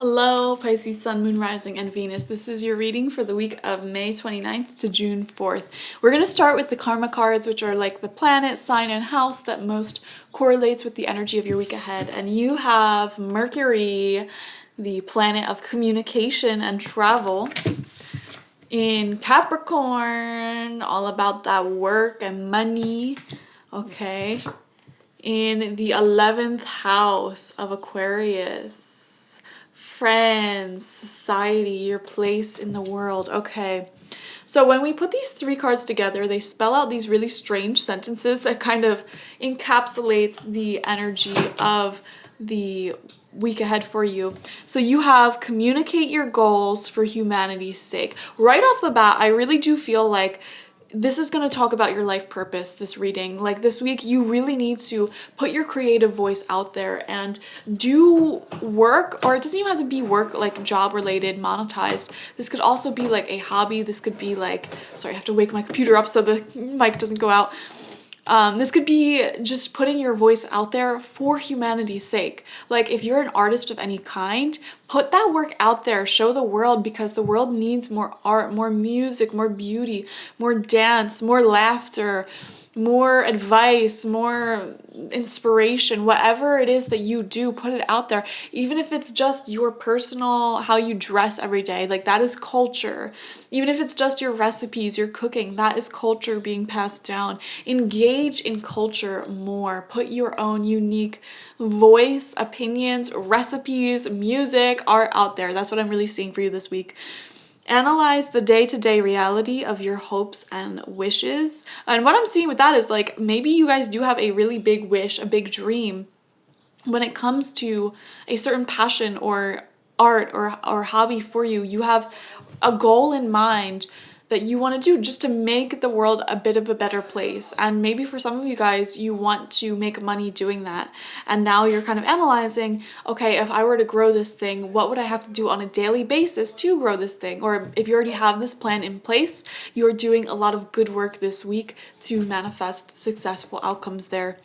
Hello, Pisces, Sun, Moon, Rising, and Venus. This is your reading for the week of May 29th to June 4th. We're going to start with the karma cards, which are like the planet, sign, and house that most correlates with the energy of your week ahead. And you have Mercury, the planet of communication and travel, in Capricorn, all about that work and money. Okay. In the 11th house of Aquarius. Friends, society, your place in the world. Okay. So when we put these three cards together, they spell out these really strange sentences that kind of encapsulates the energy of the week ahead for you. So you have communicate your goals for humanity's sake. Right off the bat, I really do feel like this is going to talk about your life purpose, this reading. Like this week, you really need to put your creative voice out there and do work, or it doesn't even have to be work like job related, monetized. This could also be like a hobby. This could be like, sorry, I have to wake my computer up so the mic doesn't go out. This could be just putting your voice out there for humanity's sake. Like if you're an artist of any kind, put that work out there, show the world, because the world needs more art, more music, more beauty, more dance, more laughter, more advice, more inspiration. Whatever it is that you do, put it out there. Even if it's just your personal, how you dress every day, like that is culture. Even if it's just your recipes, your cooking, that is culture being passed down. Engage in culture more. Put your own unique voice, opinions, recipes, music, art out there. That's what I'm really seeing for you this week. Analyze the day-to-day reality of your hopes and wishes. And what I'm seeing with that is like maybe you guys do have a really big wish, a big dream when it comes to a certain passion or art or hobby for you. You have a goal in mind that you want to do just to make the world a bit of a better place. And maybe for some of you guys, you want to make money doing that. And now you're kind of analyzing, okay, if I were to grow this thing, what would I have to do on a daily basis to grow this thing? Or if you already have this plan in place, you're doing a lot of good work this week to manifest successful outcomes there.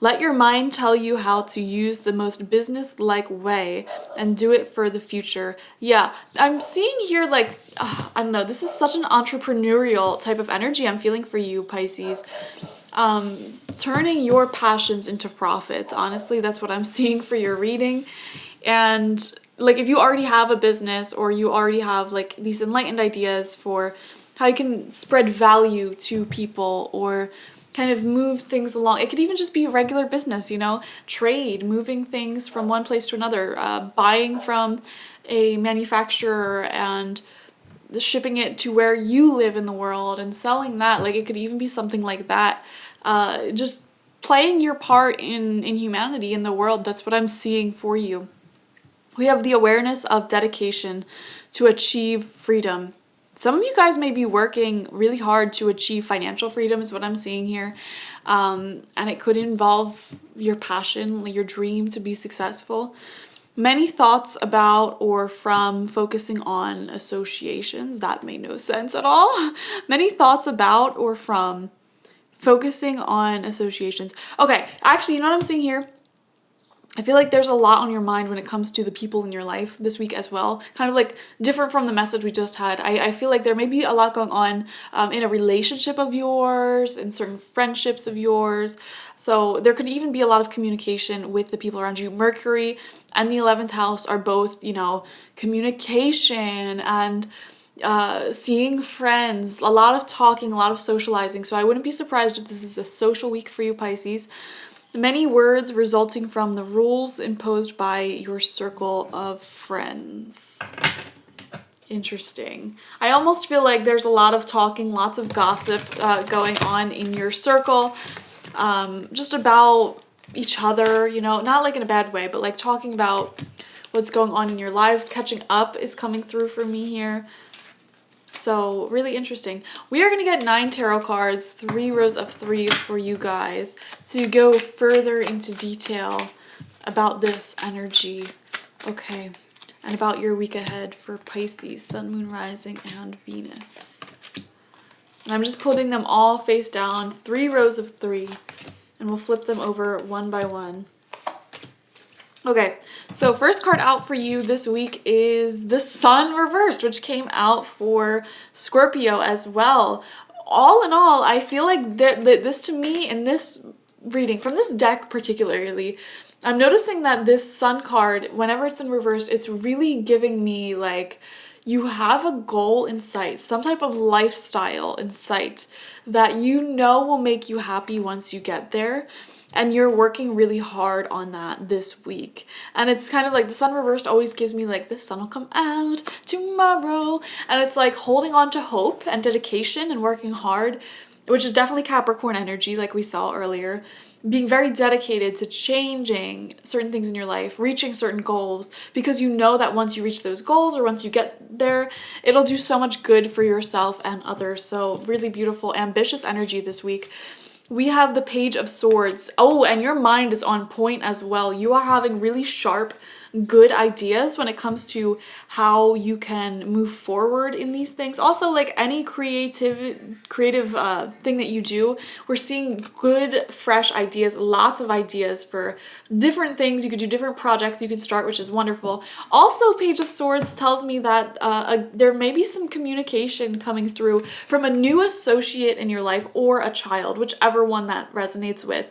Let your mind tell you how to use the most business-like way and do it for the future. Yeah, I'm seeing here like, I don't know, this is such an entrepreneurial type of energy I'm feeling for you, Pisces. Turning your passions into profits. Honestly, that's what I'm seeing for your reading. And like if you already have a business or you already have like these enlightened ideas for how you can spread value to people or kind of move things along. It could even just be regular business, trade, moving things from one place to another, buying from a manufacturer and shipping it to where you live in the world and selling that. Like it could even be something like that. Just playing your part in humanity, in the world. That's what I'm seeing for you. We have the awareness of dedication to achieve freedom. Some of you guys may be working really hard to achieve financial freedom is what I'm seeing here. And it could involve your passion, your dream to be successful. Many thoughts about or from focusing on associations. That made no sense at all. Many thoughts about or from focusing on associations. Okay, actually, you know what I'm seeing here? I feel like there's a lot on your mind when it comes to the people in your life this week as well. Kind of like different from the message we just had. I feel like there may be a lot going on in a relationship of yours, in certain friendships of yours. So there could even be a lot of communication with the people around you. Mercury and the 11th house are both, communication and seeing friends, a lot of talking, a lot of socializing. So I wouldn't be surprised if this is a social week for you, Pisces. Many words resulting from the rules imposed by your circle of friends. Interesting. I almost feel like there's a lot of talking, lots of gossip going on in your circle, just about each other, not like in a bad way, but like talking about what's going on in your lives. Catching up is coming through for me here. So really interesting. We are going to get 9 tarot cards, 3 rows of 3 for you guys to go further into detail about this energy. Okay. And about your week ahead for Pisces, Sun, Moon, Rising, and Venus. And I'm just putting them all face down, 3 rows of 3, and we'll flip them over one by one. Okay, So first card out for you this week is the Sun reversed, which came out for Scorpio as well. All in all, I feel like this to me in this reading, from this deck particularly, I'm noticing that this Sun card, whenever it's in reversed, it's really giving me like you have a goal in sight, some type of lifestyle in sight that you know will make you happy once you get there. And you're working really hard on that this week. And it's kind of like the Sun reversed always gives me like the sun will come out tomorrow. And it's like holding on to hope and dedication and working hard, which is definitely Capricorn energy, like we saw earlier. Being very dedicated to changing certain things in your life, reaching certain goals, because you know that once you reach those goals or once you get there, it'll do so much good for yourself and others. So really beautiful, ambitious energy this week. We have the Page of Swords. Oh, and your mind is on point as well. You are having really sharp, good ideas when it comes to how you can move forward in these things. Also, like any creative thing that you do, we're seeing good, fresh ideas, lots of ideas for different things. You could do different projects you can start, which is wonderful. Also, Page of Swords tells me that there may be some communication coming through from a new associate in your life or a child, whichever one that resonates with.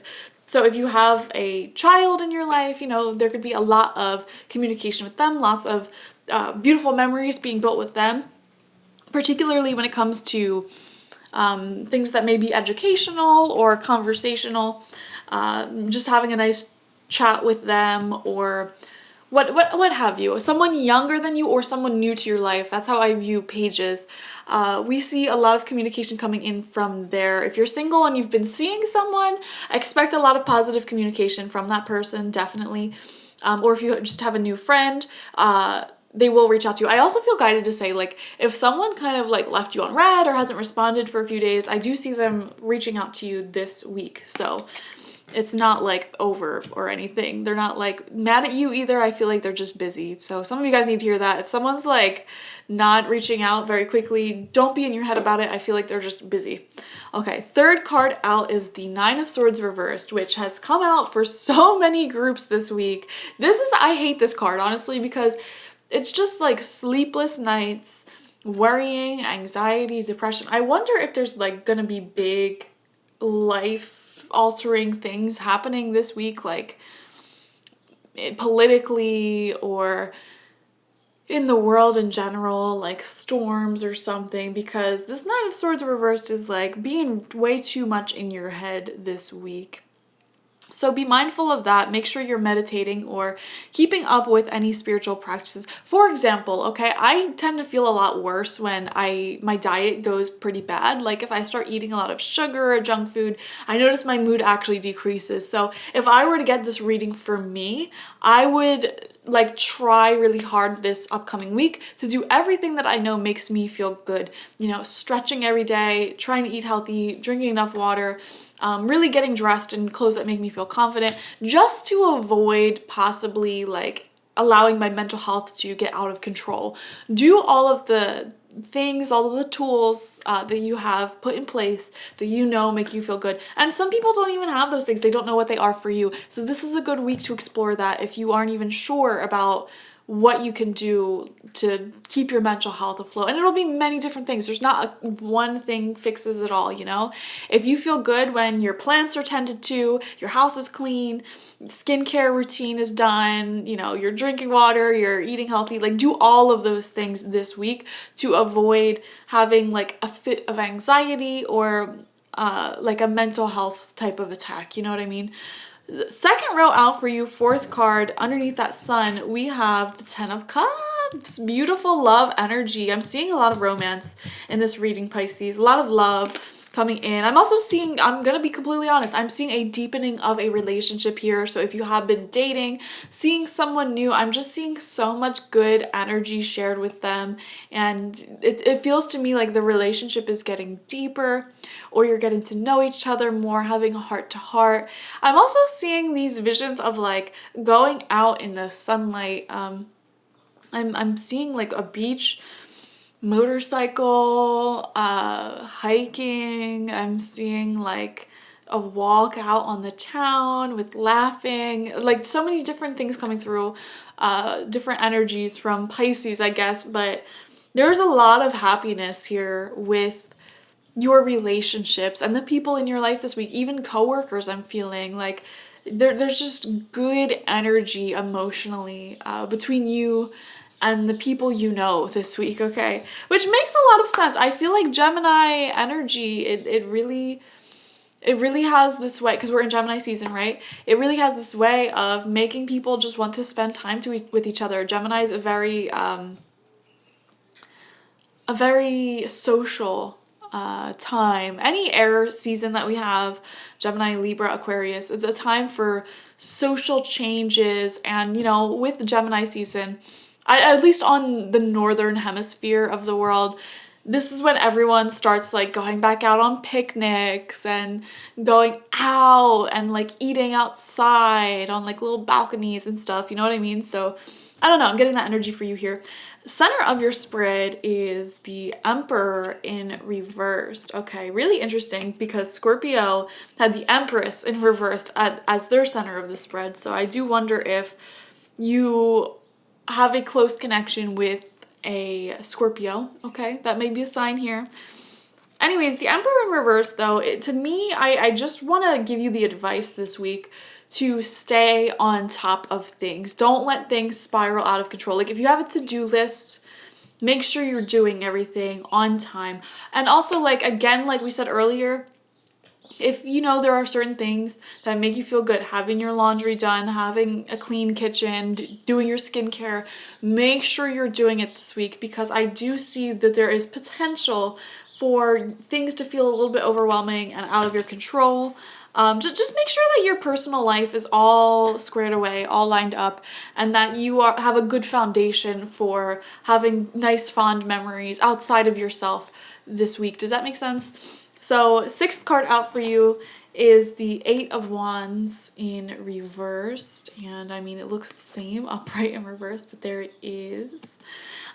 So if you have a child in your life, you know, there could be a lot of communication with them, lots of beautiful memories being built with them, particularly when it comes to things that may be educational or conversational, just having a nice chat with them or what have you. Someone younger than you or someone new to your life. That's how I view pages. We see a lot of communication coming in from there. If you're single and you've been seeing someone, expect a lot of positive communication from that person, definitely. Or if you just have a new friend, they will reach out to you. I also feel guided to say, like, if someone kind of like left you on red or hasn't responded for a few days, I do see them reaching out to you this week. So it's not like over or anything. They're not like mad at you either. I feel like they're just busy. So some of you guys need to hear that. If someone's like not reaching out very quickly, don't be in your head about it. I feel like they're just busy. Okay, third card out is the Nine of Swords reversed, which has come out for so many groups this week. I hate this card, honestly, because it's just like sleepless nights, worrying, anxiety, depression. I wonder if there's like gonna be big life altering things happening this week, like politically or in the world in general, like storms or something, because this Nine of Swords reversed is like being way too much in your head this week. So be mindful of that. Make sure you're meditating or keeping up with any spiritual practices. For example, okay, I tend to feel a lot worse when my diet goes pretty bad. Like if I start eating a lot of sugar or junk food, I notice my mood actually decreases. So if I were to get this reading for me, I would like try really hard this upcoming week to do everything that I know makes me feel good. You know, stretching every day, trying to eat healthy, drinking enough water, really getting dressed in clothes that make me feel confident, just to avoid possibly like allowing my mental health to get out of control. Do all of the things, all of the tools that you have put in place that you know make you feel good. And some people don't even have those things. They don't know what they are for you. So this is a good week to explore that if you aren't even sure about what you can do to keep your mental health afloat. And it'll be many different things. There's not one thing fixes it all, you know? If you feel good when your plants are tended to, your house is clean, skincare routine is done, you know, you're drinking water, you're eating healthy, like do all of those things this week to avoid having like a fit of anxiety or like a mental health type of attack, you know what I mean? Second row out for you, fourth card, underneath that sun, we have the Ten of Cups. Beautiful love energy. I'm seeing a lot of romance in this reading, Pisces. A lot of love coming in. I'm also seeing, I'm going to be completely honest, I'm seeing a deepening of a relationship here. So if you have been dating, seeing someone new, I'm just seeing so much good energy shared with them. And it feels to me like the relationship is getting deeper, or you're getting to know each other more, having a heart to heart. I'm also seeing these visions of like going out in the sunlight. I'm seeing like a beach, motorcycle, hiking. I'm seeing like a walk out on the town with laughing, like so many different things coming through. different energies from Pisces, I guess, but there's a lot of happiness here with your relationships and the people in your life this week, even coworkers. I'm feeling like there's just good energy emotionally between you and the people you know this week, okay? Which makes a lot of sense. I feel like Gemini energy, it really has this way, because we're in Gemini season, right? It really has this way of making people just want to spend time with each other. Gemini is a very social time. Any air season that we have, Gemini, Libra, Aquarius, it's a time for social changes. And, with the Gemini season, at least on the northern hemisphere of the world, this is when everyone starts like going back out on picnics and going out and like eating outside on like little balconies and stuff. You know what I mean? So I don't know. I'm getting that energy for you here. Center of your spread is the Emperor in reversed. Okay, really interesting because Scorpio had the Empress in reversed as their center of the spread. So I do wonder if you have a close connection with a Scorpio. Okay, that may be a sign here. Anyways, the Emperor in reverse, though, to me, I just want to give you the advice this week to stay on top of things. Don't let things spiral out of control. Like if you have a to-do list, make sure you're doing everything on time. And also, like, again, like we said earlier, if there are certain things that make you feel good, having your laundry done, having a clean kitchen, doing your skincare, make sure you're doing it this week, because I do see that there is potential for things to feel a little bit overwhelming and out of your control. Just make sure that your personal life is all squared away, all lined up, and that you have a good foundation for having nice, fond memories outside of yourself this week. Does that make sense? So, sixth card out for you is the Eight of Wands in reversed. And I mean, it looks the same upright and reversed, but there it is.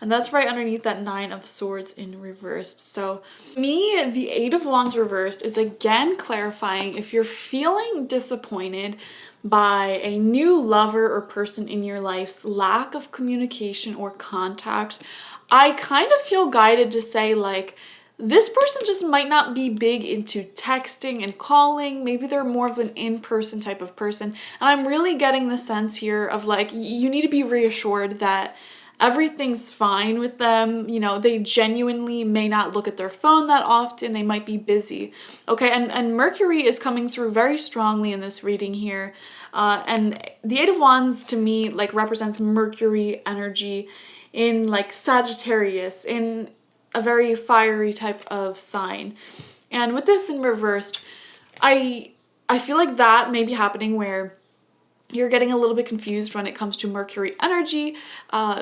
And that's right underneath that Nine of Swords in reversed. So, me, the Eight of Wands reversed is again clarifying if you're feeling disappointed by a new lover or person in your life's lack of communication or contact. I kind of feel guided to say, like, this person just might not be big into texting and calling. Maybe they're more of an in-person type of person. And I'm really getting the sense here of like, you need to be reassured that everything's fine with them. They genuinely may not look at their phone that often. They might be busy. Okay, and Mercury is coming through very strongly in this reading here. And the Eight of Wands to me like represents Mercury energy in like Sagittarius, in a very fiery type of sign. And with this in reversed, I feel like that may be happening where you're getting a little bit confused when it comes to Mercury energy,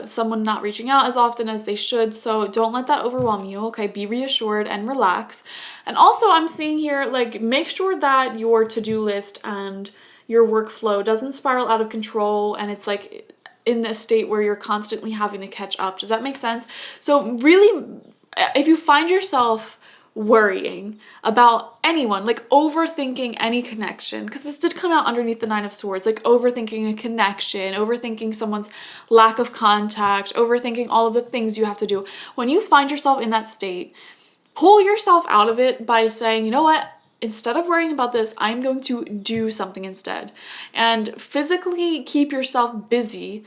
someone not reaching out as often as they should. So don't let that overwhelm you, okay? Be reassured and relax. And also I'm seeing here, like, make sure that your to-do list and your workflow doesn't spiral out of control and it's like in this state where you're constantly having to catch up. Does that make sense? So really, if you find yourself worrying about anyone, like overthinking any connection, because this did come out underneath the Nine of Swords, like overthinking a connection, overthinking someone's lack of contact, overthinking all of the things you have to do. When you find yourself in that state, pull yourself out of it by saying, you know what? Instead of worrying about this, I'm going to do something instead. And physically keep yourself busy.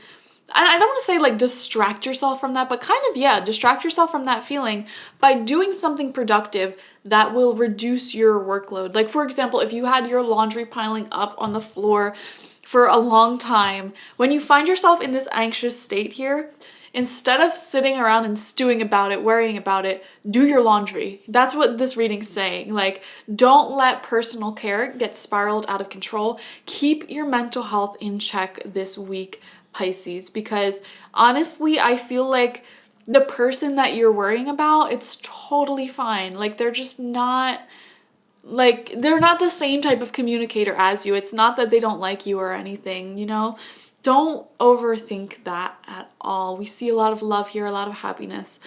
I don't want to say like distract yourself from that, but kind of, yeah, distract yourself from that feeling by doing something productive that will reduce your workload. Like, for example, if you had your laundry piling up on the floor for a long time, when you find yourself in this anxious state here, instead of sitting around and stewing about it, worrying about it, do your laundry. That's what this reading's saying. Like, don't let personal care get spiraled out of control. Keep your mental health in check this week, Pisces, because honestly, I feel like the person that you're worrying about, it's totally fine. Like, they're just not, like, they're not the same type of communicator as you. It's not that they don't like you or anything, don't overthink that at all. We see a lot of love here, a lot of happiness.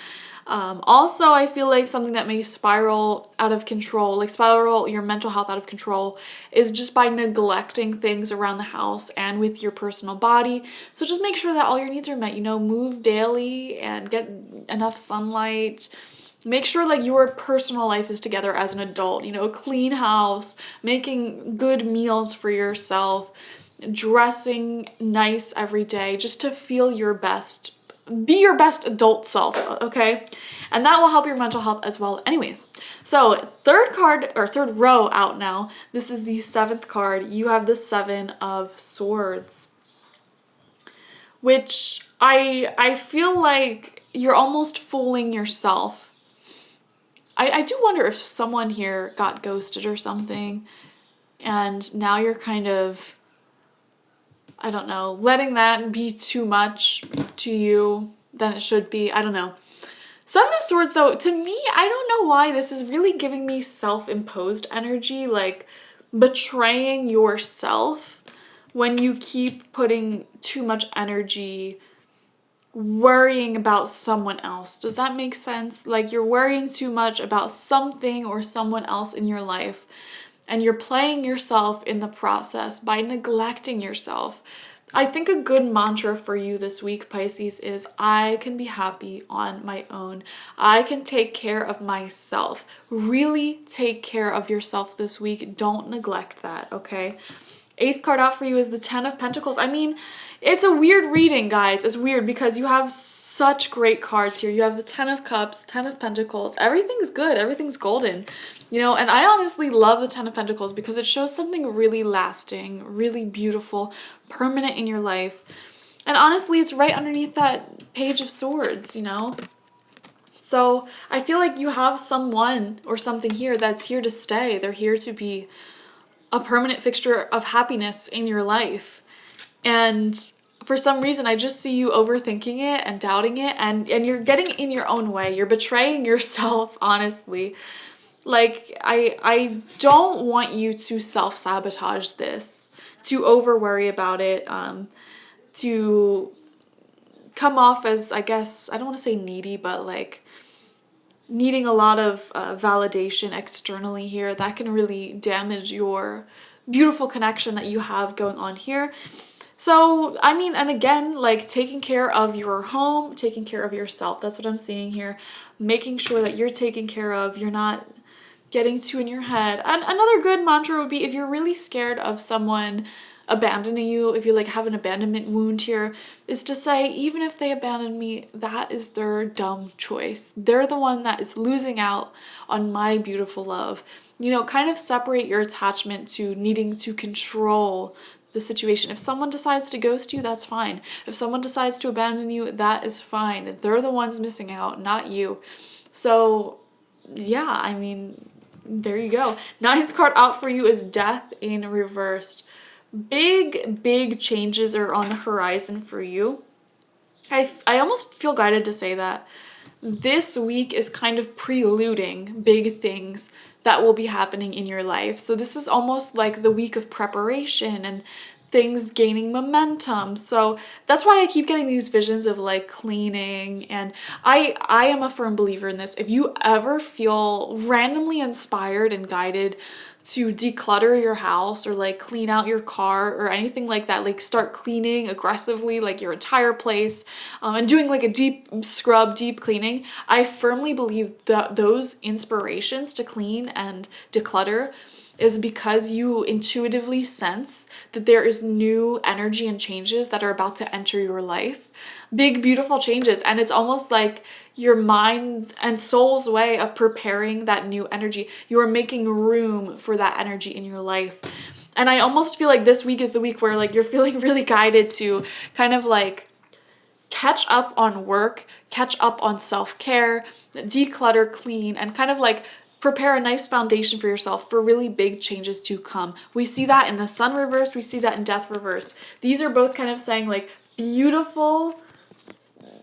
Also, I feel like something that may spiral out of control, like spiral your mental health out of control, is just by neglecting things around the house and with your personal body. So just make sure that all your needs are met, move daily and get enough sunlight. Make sure like your personal life is together as an adult, a clean house, making good meals for yourself, dressing nice every day just to feel your best. Be your best adult self, okay? And that will help your mental health as well. Anyways, so third row out now. This is the 7th card. You have the 7 of Swords, which I feel like you're almost fooling yourself. I do wonder if someone here got ghosted or something, and now you're kind of, I don't know, letting that be too much to you than it should be. I don't know. 7 of Swords, though, to me, I don't know why this is really giving me self-imposed energy, like betraying yourself when you keep putting too much energy worrying about someone else. Does that make sense? Like you're worrying too much about something or someone else in your life, and you're playing yourself in the process by neglecting yourself. I think a good mantra for you this week, Pisces, is I can be happy on my own. I can take care of myself. Really take care of yourself this week. Don't neglect that, okay? 8th card out for you is the 10 of Pentacles. I mean, it's a weird reading, guys. It's weird because you have such great cards here. You have the 10 of Cups, 10 of Pentacles. Everything's good. Everything's golden. And I honestly love the 10 of Pentacles because it shows something really lasting, really beautiful, permanent in your life. And honestly, it's right underneath that Page of Swords, So I feel like you have someone or something here that's here to stay. They're here to be a permanent fixture of happiness in your life. And for some reason, I just see you overthinking it and doubting it, and you're getting in your own way. You're betraying yourself, honestly. Like, I don't want you to self-sabotage this, to over-worry about it, to come off as, I guess, I don't want to say needy, but like needing a lot of validation externally here. That can really damage your beautiful connection that you have going on here. So, I mean, and again, like taking care of your home, taking care of yourself. That's what I'm seeing here. Making sure that you're taken care of. You're not getting too in your head. And another good mantra would be, if you're really scared of someone abandoning you, if you like have an abandonment wound here, is to say, even if they abandon me, that is their dumb choice. They're the one that is losing out on my beautiful love. Kind of separate your attachment to needing to control the situation. If someone decides to ghost you, that's fine. If someone decides to abandon you, that is fine. They're the ones missing out, not you. So yeah, I mean, there you go. 9th card out for you is Death in reversed. Big changes are on the horizon for you. I almost feel guided to say that this week is kind of preluding big things that will be happening in your life. So this is almost like the week of preparation and things gaining momentum. So that's why I keep getting these visions of like cleaning, and I am a firm believer in this. If you ever feel randomly inspired and guided to declutter your house or like clean out your car or anything like that, like start cleaning aggressively like your entire place, and doing like a deep scrub, deep cleaning, I firmly believe that those inspirations to clean and declutter is because you intuitively sense that there is new energy and changes that are about to enter your life. Big, beautiful changes. And it's almost like your mind's and soul's way of preparing that new energy. You are making room for that energy in your life. And I almost feel like this week is the week where like you're feeling really guided to kind of like catch up on work, catch up on self-care, declutter, clean, and kind of like prepare a nice foundation for yourself for really big changes to come. We see that in the Sun reversed. We see that in Death reversed. These are both kind of saying like beautiful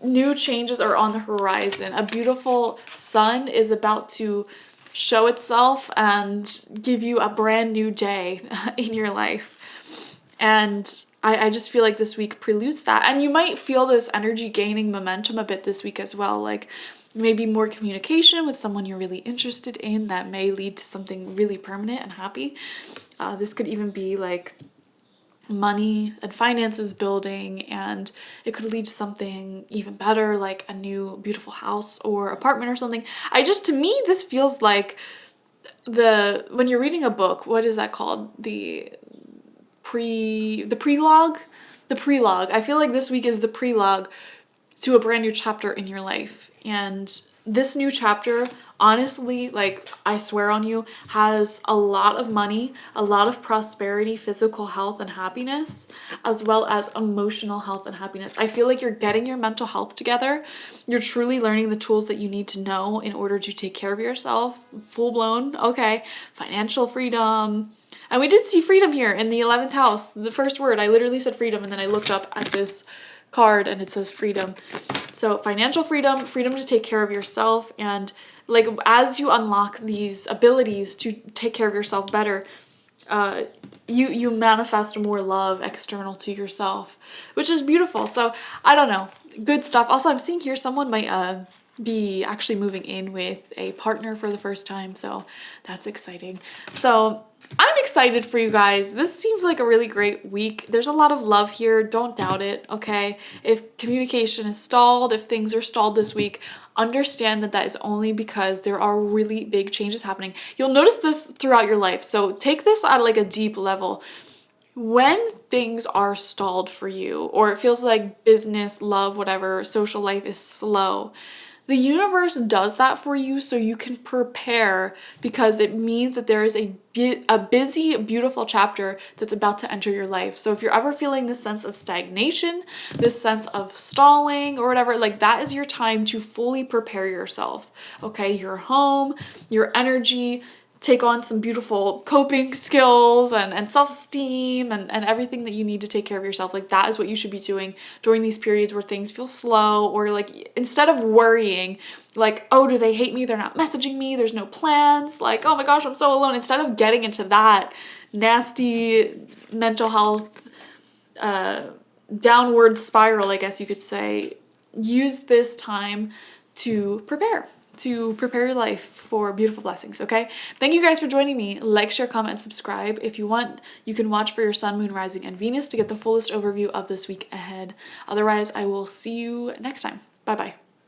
new changes are on the horizon. A beautiful sun is about to show itself and give you a brand new day in your life. And I just feel like this week preludes that. And you might feel this energy gaining momentum a bit this week as well. Like maybe more communication with someone you're really interested in that may lead to something really permanent and happy. This could even be like money and finances building, and it could lead to something even better, like a new beautiful house or apartment or something. To me, this feels like when you're reading a book, what is that called? The prelogue. I feel like this week is the prelogue to a brand new chapter in your life. And this new chapter, honestly, like I swear on you, has a lot of money, a lot of prosperity, physical health and happiness, as well as emotional health and happiness. I feel like you're getting your mental health together. You're truly learning the tools that you need to know in order to take care of yourself. Full blown, okay. Financial freedom. And we did see freedom here in the 11th house. The first word, I literally said freedom, and then I looked up at this card and it says freedom. So financial freedom, freedom to take care of yourself, and like as you unlock these abilities to take care of yourself better, you manifest more love external to yourself, which is beautiful. So I don't know, good stuff. Also, I'm seeing here someone might be actually moving in with a partner for the first time, so that's exciting. So I'm excited for you guys. This seems like a really great week. There's a lot of love here. Don't doubt it, okay? If communication is stalled, if things are stalled this week, understand that that is only because there are really big changes happening. You'll notice this throughout your life. So take this at like a deep level. When things are stalled for you, or it feels like business, love, whatever, social life is slow, the universe does that for you so you can prepare, because it means that there is a busy, beautiful chapter that's about to enter your life. So if you're ever feeling this sense of stagnation, this sense of stalling or whatever, like that is your time to fully prepare yourself. Okay, your home, your energy, take on some beautiful coping skills and self-esteem and everything that you need to take care of yourself. Like that is what you should be doing during these periods where things feel slow, or like instead of worrying like, oh, do they hate me? They're not messaging me. There's no plans. Like, oh my gosh, I'm so alone. Instead of getting into that nasty mental health downward spiral, I guess you could say, use this time to prepare your life for beautiful blessings, okay? Thank you guys for joining me. Like, share, comment, and subscribe. If you want, you can watch for your sun, moon, rising, and Venus to get the fullest overview of this week ahead. Otherwise, I will see you next time. Bye-bye.